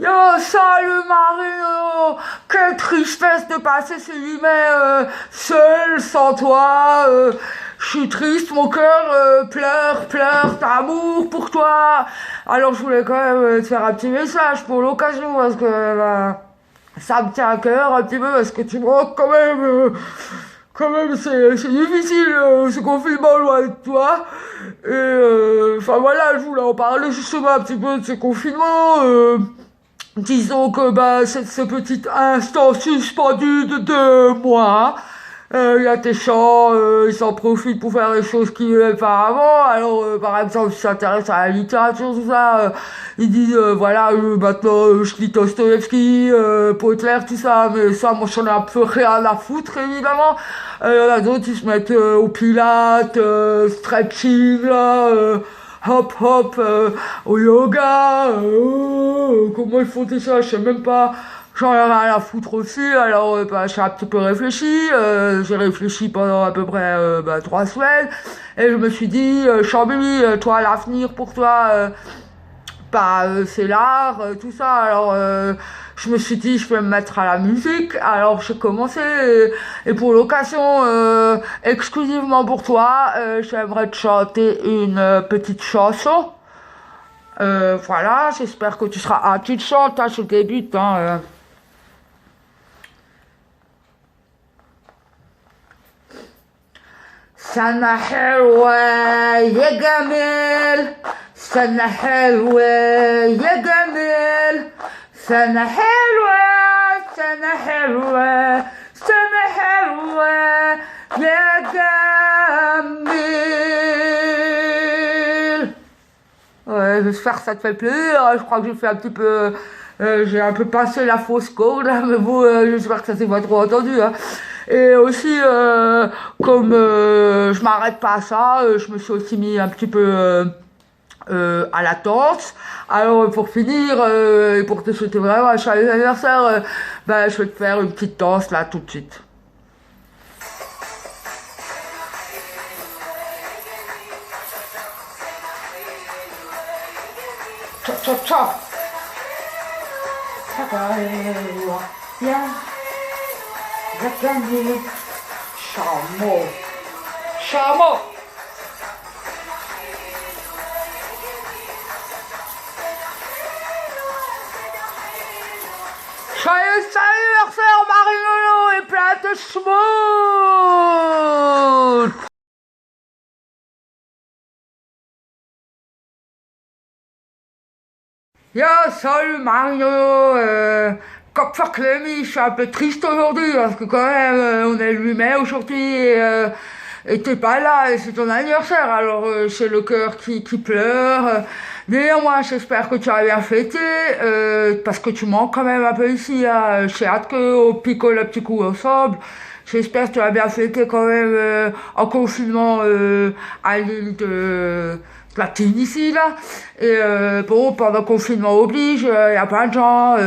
Yo, salut Marie, quelle tristesse de passer ces 8 mai seul, sans toi. Je suis triste, mon cœur pleure d'amour pour toi. Alors je voulais quand même te faire un petit message pour l'occasion parce que ça me tient à cœur un petit peu parce que tu vois quand même. Quand même, c'est difficile ce confinement loin de toi. Et enfin voilà, je voulais en parler justement un petit peu de ce confinement. Disons que c'est ce petit instant suspendu de 2 mois. Il y a tes champs, ils s'en profitent pour faire des choses qu'ils n'aimaient pas avant. Alors, par exemple, ils s'intéressent à la littérature, tout ça. Ils disent, voilà, maintenant, je lis Dostoevsky, Baudelaire, tout ça. Mais ça, moi, j'en ai un peu rien à foutre, évidemment. Il y en a d'autres, ils se mettent au pilates, stretching, là, hop hop, au yoga, comment ils font tout ça, je sais même pas. J'en ai rien à foutre aussi, alors j'ai un petit peu réfléchi, j'ai réfléchi pendant à peu près 3 semaines, et je me suis dit, Chambéry, toi l'avenir pour toi, c'est l'art, tout ça. Alors, je me suis dit, je vais me mettre à la musique. Alors, j'ai commencé, et pour l'occasion, exclusivement pour toi, j'aimerais te chanter une petite chanson. Voilà, j'espère que tu seras... Ah, tu te chantes, hein, je débute, hein. سنة حلوة يا جميل سنة حلوة يا جميل سنة حلوة سنة حلوة سنة حلوة يا جميل. Ouais, j'espère que ça te fait plaisir. Je crois que j'ai fait un petit peu... j'ai un peu passé la fausse corde, là, mais bon, j'espère que ça s'est pas trop entendu, hein. Et aussi, comme je m'arrête pas à ça, je me suis aussi mis un petit peu à la danse. Alors pour finir, et pour te souhaiter vraiment un joyeux anniversaire, je vais te faire une petite danse là tout de suite. Ciao ciao ciao. Chameau. Chameau. Joyeux anniversaire Marie-Lolo et plein de schmout. Yo, salut Mario, Kopfer Clémy, je suis un peu triste aujourd'hui parce que quand même on est le 8 mai aujourd'hui et t'es pas là et c'est ton anniversaire, alors c'est le cœur qui pleure. Néanmoins, j'espère que tu as bien fêté parce que tu manques quand même un peu ici, hein. J'ai hâte qu'on picole un petit coup ensemble. J'espère que tu as bien fêté quand même en confinement à l'île de la Tunisie là. Et bon, pendant le confinement oblige, il y a plein de gens,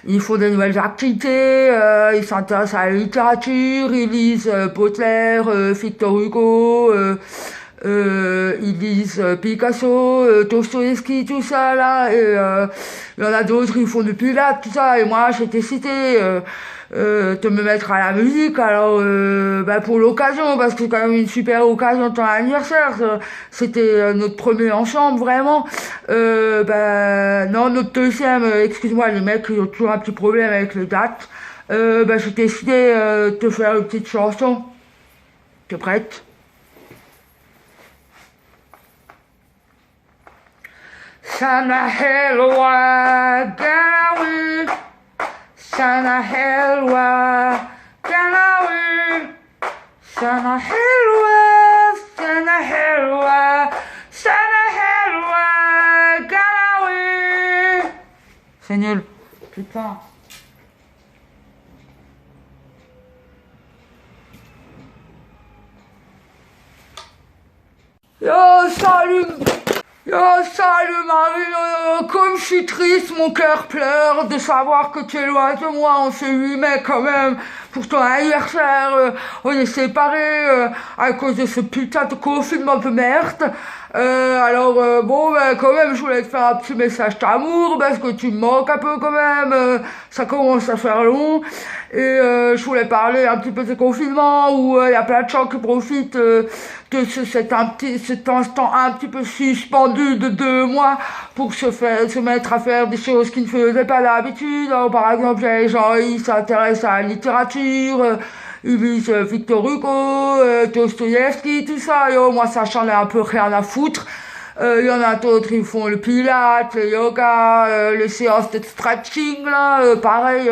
ils font des nouvelles activités, ils s'intéressent à la littérature, ils lisent Baudelaire, Victor Hugo, ils lisent Picasso, Dostoevsky, tout ça là. Et il y en a d'autres, ils font du pilates, tout ça. Et moi, j'ai décidé de me mettre à la musique. Alors, pour l'occasion, parce que c'est quand même une super occasion de ton anniversaire. C'était notre premier ensemble, vraiment. Non, notre deuxième, excuse-moi, les mecs, ils ont toujours un petit problème avec les dates. J'ai décidé de te faire une petite chanson. T'es prête? سنة حلوة جناوي سنة حلوة جناوي سنة حلوة سنة حلوة سنة حلوة جناوي. C'est nul. Putain. Yo, salut! Yo, salut Marie, comme je suis triste, mon cœur pleure de savoir que tu es loin de moi en ce 8 mai quand même. pour ton anniversaire, on est séparés à cause de ce putain de confinement de merde. Alors bon, ben, quand même, je voulais te faire un petit message d'amour parce que tu me manques un peu quand même. Ça commence à faire long. Et je voulais parler un petit peu de ce confinement où il y a plein de gens qui profitent de cet instant un petit peu suspendu de 2 mois pour se mettre à faire des choses qu'ils ne faisaient pas d'habitude. Alors, par exemple, il y a les gens qui s'intéressent à la littérature, ils lisent Victor Hugo, Dostoïevski, tout ça. Et moi, ça, j'en ai un peu rien à foutre. Il y en a d'autres, ils font le pilates, le yoga, les séances de stretching, là, pareil,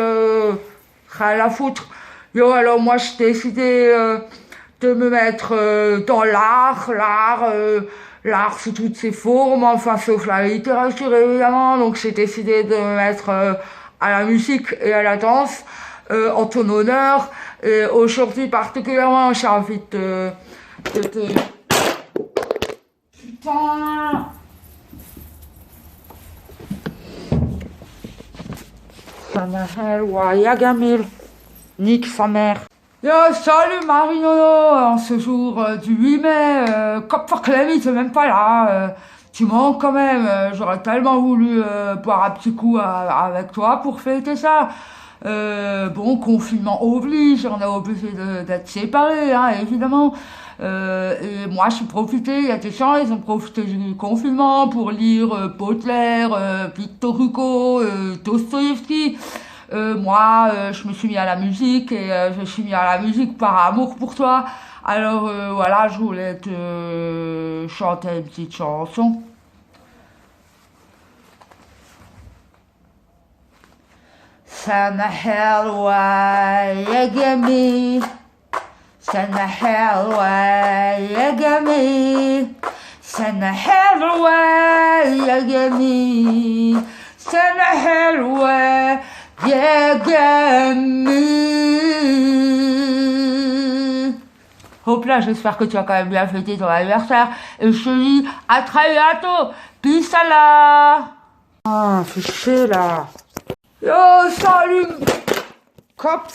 rien à foutre. Yo, alors moi, j'ai décidé de me mettre dans l'art sous toutes ses formes, enfin, sauf la littérature, évidemment. Donc, j'ai décidé de me mettre à la musique et à la danse, en ton honneur. Et aujourd'hui, particulièrement, j'ai envie de te... Putain! Yagamil. Nique sa mère. Yo, salut Marie-Nono, en ce jour du 8 mai, Cop Clémy, t'es même pas là, tu manques quand même, j'aurais tellement voulu boire un petit coup avec toi pour fêter ça. Bon, confinement oblige, on est obligé d'être séparés, hein, évidemment. Et moi, j'ai profité, il y a des gens, ils ont profité du confinement pour lire Baudelaire, Victor Hugo, Dostoïevski. Moi, je me suis mis à la musique et je me suis mis à la musique par amour pour toi. Alors voilà, je voulais te chanter une petite chanson. Sana helwa yagami, sana helwa yagami, sana helwa yagami, sana helwa yagami. Hop là, j'espère que tu as quand même bien fêté ton anniversaire et je te dis à très bientôt. Peace Allah. Ah, fais chier là. Yo, salut, Cop